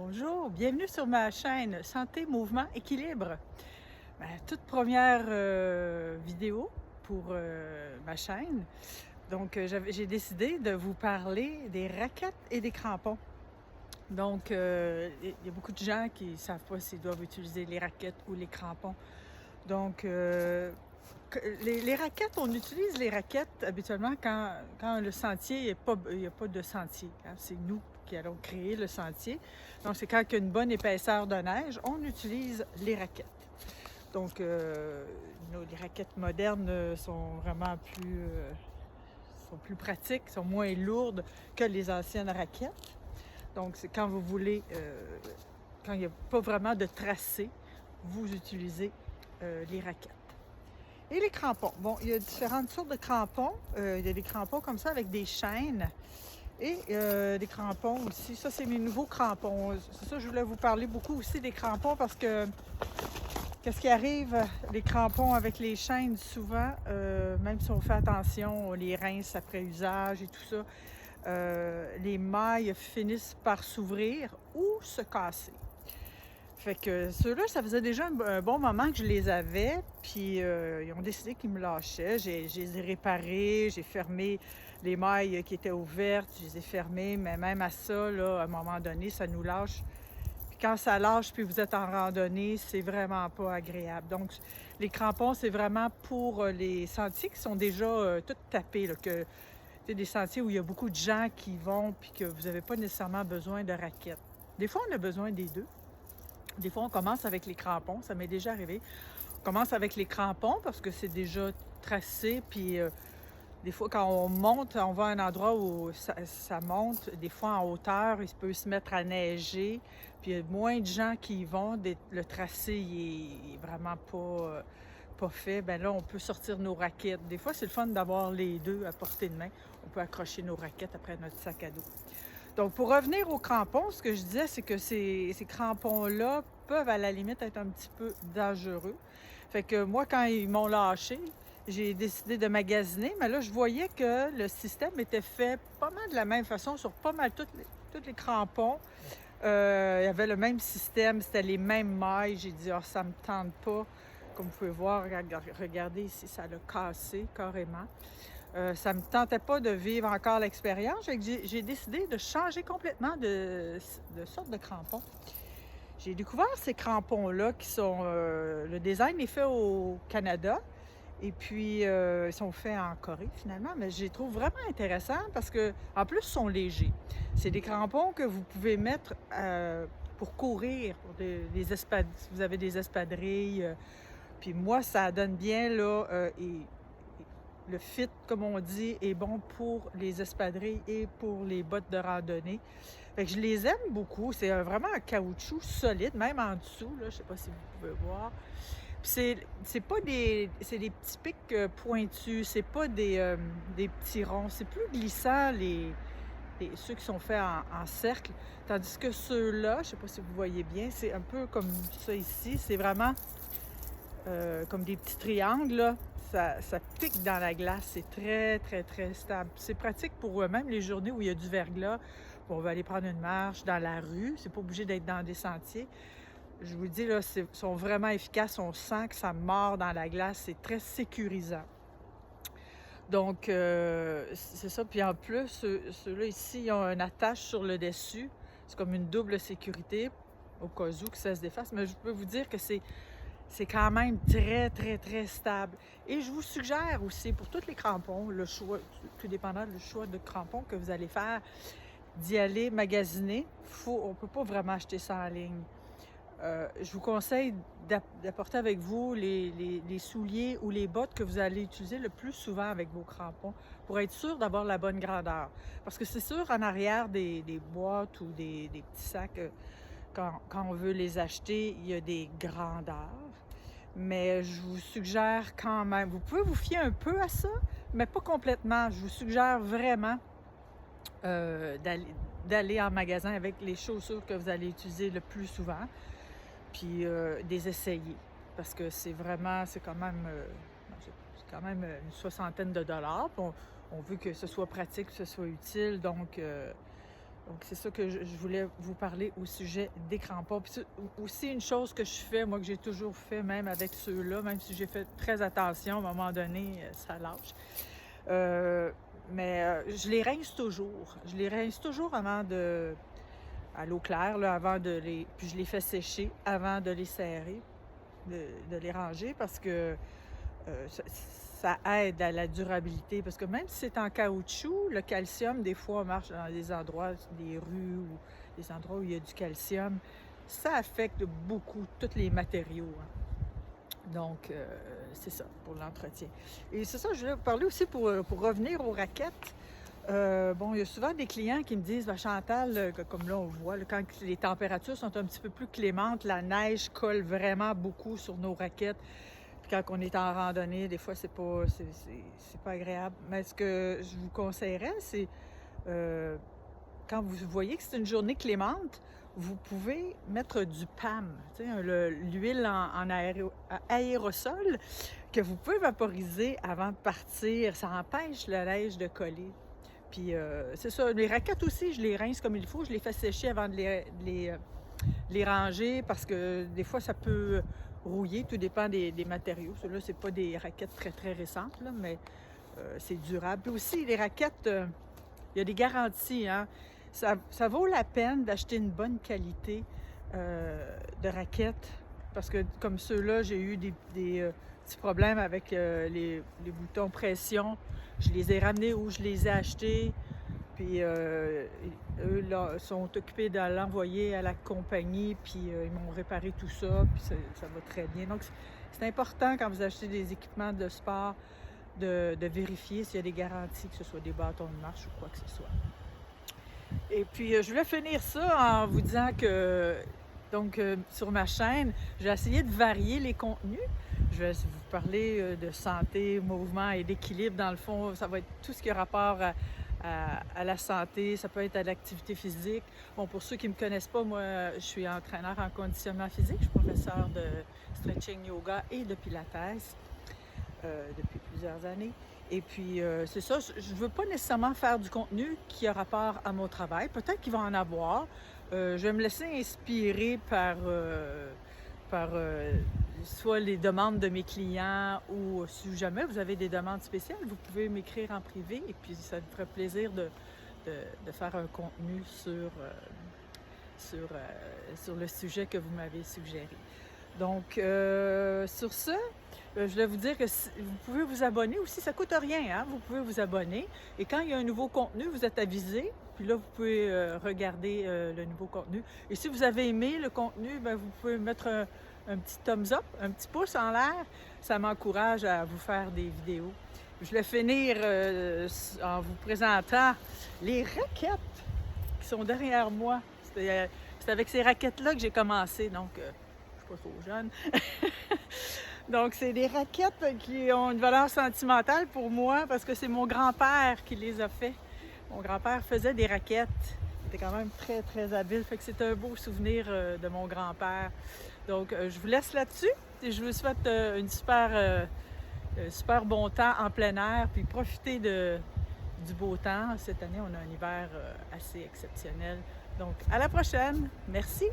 Bonjour, bienvenue sur ma chaîne Santé, Mouvement, Équilibre. Ma toute première vidéo pour ma chaîne. Donc, j'ai décidé de vous parler des raquettes et des crampons. Donc, il y a beaucoup de gens qui ne savent pas s'ils doivent utiliser les raquettes ou les crampons. Donc, les raquettes, on utilise les raquettes habituellement quand le sentier, il n'y a pas de sentier. Hein. C'est nous qui allons créer le sentier. Donc, c'est quand il y a une bonne épaisseur de neige, on utilise les raquettes. Donc, les raquettes modernes sont vraiment plus pratiques, sont moins lourdes que les anciennes raquettes. Donc, c'est quand vous voulez, quand il n'y a pas vraiment de tracé, vous utilisez les raquettes. Et les crampons. Bon, il y a différentes sortes de crampons. Il y a des crampons comme ça avec des chaînes et des crampons aussi. Ça, c'est mes nouveaux crampons. C'est ça, je voulais vous parler beaucoup aussi des crampons parce que qu'est-ce qui arrive, les crampons avec les chaînes, souvent, même si on fait attention, on les rince après usage et tout ça, les mailles finissent par s'ouvrir ou se casser. Fait que ceux-là, ça faisait déjà un bon moment que je les avais, puis ils ont décidé qu'ils me lâchaient. Je les ai réparés, j'ai fermé les mailles qui étaient ouvertes, je les ai fermées, mais même à ça, là, à un moment donné, ça nous lâche. Puis quand ça lâche, puis vous êtes en randonnée, c'est vraiment pas agréable. Donc, les crampons, c'est vraiment pour les sentiers qui sont déjà tous tapés, là, des sentiers où il y a beaucoup de gens qui vont, puis que vous n'avez pas nécessairement besoin de raquettes. Des fois, on a besoin des deux. Des fois, on commence avec les crampons, ça m'est déjà arrivé. On commence avec les crampons parce que c'est déjà tracé, puis des fois, quand on monte, on va à un endroit où ça monte, des fois en hauteur, il peut se mettre à neiger, puis il y a moins de gens qui y vont, le tracé il est vraiment pas fait. Bien là, on peut sortir nos raquettes. Des fois, c'est le fun d'avoir les deux à portée de main. On peut accrocher nos raquettes après notre sac à dos. Donc, pour revenir aux crampons, ce que je disais, c'est que ces crampons-là peuvent à la limite être un petit peu dangereux. Fait que moi, quand ils m'ont lâché, j'ai décidé de magasiner, mais là, je voyais que le système était fait pas mal de la même façon sur pas mal tous les crampons. Il y avait le même système, c'était les mêmes mailles. J'ai dit, ah, ça me tente pas. Comme vous pouvez voir, regardez ici, ça l'a cassé carrément. Ça ne me tentait pas de vivre encore l'expérience. J'ai décidé de changer complètement de sorte de crampons. J'ai découvert ces crampons-là qui sont... le design est fait au Canada et puis ils sont faits en Corée finalement, mais je les trouve vraiment intéressants parce que en plus, ils sont légers. C'est des crampons que vous pouvez mettre pour courir, pour si vous avez des espadrilles. Puis moi, ça donne bien là, et le fit, comme on dit, est bon pour les espadrilles et pour les bottes de randonnée. Fait que je les aime beaucoup. C'est vraiment un caoutchouc solide, même en dessous, là, je ne sais pas si vous pouvez voir. Puis c'est pas c'est des petits pics pointus, c'est pas des petits ronds. C'est plus glissant, ceux qui sont faits en cercle. Tandis que ceux-là, je ne sais pas si vous voyez bien, c'est un peu comme ça ici. C'est vraiment comme des petits triangles, là. Ça pique dans la glace, c'est très, très, très stable. C'est pratique pour même les journées où il y a du verglas, où on va aller prendre une marche dans la rue. C'est pas obligé d'être dans des sentiers. Je vous dis, là, ils sont vraiment efficaces. On sent que ça mord dans la glace. C'est très sécurisant. Donc, c'est ça. Puis en plus, ceux-là ici, ils ont une attache sur le dessus. C'est comme une double sécurité au cas où que ça se défasse. Mais je peux vous dire que c'est quand même très, très, très stable. Et je vous suggère aussi, pour tous les crampons, le choix, tout dépendant du choix de crampons que vous allez faire, d'y aller magasiner. On ne peut pas vraiment acheter ça en ligne. Je vous conseille d'apporter avec vous les souliers ou les bottes que vous allez utiliser le plus souvent avec vos crampons pour être sûr d'avoir la bonne grandeur. Parce que c'est sûr, en arrière des boîtes ou des petits sacs, quand on veut les acheter, il y a des grandeurs. Mais je vous suggère quand même, vous pouvez vous fier un peu à ça, mais pas complètement. Je vous suggère vraiment d'aller en magasin avec les chaussures que vous allez utiliser le plus souvent, puis des essayer. Parce que c'est quand même une soixantaine de dollars. On veut que ce soit pratique, que ce soit utile. Donc, Donc, c'est ça que je voulais vous parler au sujet des crampons. Puis aussi, une chose que je fais, moi, que j'ai toujours fait, même avec ceux-là, même si j'ai fait très attention, à un moment donné, ça lâche. Mais je les rince toujours. Je les rince toujours à l'eau claire, là, puis je les fais sécher avant de les serrer, de les ranger, parce que ça aide à la durabilité. Parce que même si c'est en caoutchouc, le calcium, des fois, marche dans des endroits, des rues ou des endroits où il y a du calcium. Ça affecte beaucoup tous les matériaux, hein. Donc, c'est ça pour l'entretien. Et c'est ça, je voulais vous parler aussi pour revenir aux raquettes. Bon, il y a souvent des clients qui me disent, ben, Chantal, comme là on voit, là, quand les températures sont un petit peu plus clémentes, la neige colle vraiment beaucoup sur nos raquettes. Puis quand on est en randonnée, des fois, c'est pas agréable. Mais ce que je vous conseillerais, c'est quand vous voyez que c'est une journée clémente, vous pouvez mettre du PAM, l'huile en aérosol, que vous pouvez vaporiser avant de partir. Ça empêche la neige de coller. Puis c'est ça, les raquettes aussi, je les rince comme il faut, je les fais sécher avant de les ranger, parce que des fois ça peut rouiller, tout dépend des matériaux. Ceux-là, c'est pas des raquettes très très récentes, là, mais c'est durable. Puis aussi, les raquettes, il y a des garanties, hein. Ça vaut la peine d'acheter une bonne qualité de raquettes, parce que comme ceux-là, j'ai eu des petits problèmes avec les boutons pression. Je les ai ramenés où je les ai achetés, puis eux là, sont occupés de l'envoyer à la compagnie, puis ils m'ont réparé tout ça, puis ça va très bien. Donc, c'est important quand vous achetez des équipements de sport de vérifier s'il y a des garanties, que ce soit des bâtons de marche ou quoi que ce soit. Et puis, je voulais finir ça en vous disant que, donc, sur ma chaîne, j'ai essayé de varier les contenus. Je vais vous parler de santé, mouvement et d'équilibre. Dans le fond, ça va être tout ce qui a rapport à la santé, ça peut être à l'activité physique. Bon, pour ceux qui ne me connaissent pas, moi, je suis entraîneur en conditionnement physique. Je suis professeur de stretching yoga et de pilates depuis plusieurs années. Et puis, c'est ça, je ne veux pas nécessairement faire du contenu qui a rapport à mon travail. Peut-être qu'il va en avoir. Je vais me laisser inspirer par soit les demandes de mes clients, ou si jamais vous avez des demandes spéciales, vous pouvez m'écrire en privé, et puis ça me ferait plaisir de faire un contenu sur le sujet que vous m'avez suggéré. Donc, sur ce, je voulais vous dire que vous pouvez vous abonner aussi, ça ne coûte rien, hein? Vous pouvez vous abonner, et quand il y a un nouveau contenu, vous êtes avisé, puis là, vous pouvez regarder le nouveau contenu. Et si vous avez aimé le contenu, bien, vous pouvez mettre un petit thumbs up, un petit pouce en l'air. Ça m'encourage à vous faire des vidéos. Je vais finir en vous présentant les raquettes qui sont derrière moi. C'est avec ces raquettes-là que j'ai commencé, donc je ne suis pas trop jeune. Donc, c'est des raquettes qui ont une valeur sentimentale pour moi, parce que c'est mon grand-père qui les a fait. Mon grand-père faisait des raquettes. Il était quand même très, très habile. Fait que c'est un beau souvenir de mon grand-père. Donc, je vous laisse là-dessus, et je vous souhaite super bon temps en plein air, puis profitez du beau temps. Cette année, on a un hiver assez exceptionnel. Donc, à la prochaine. Merci.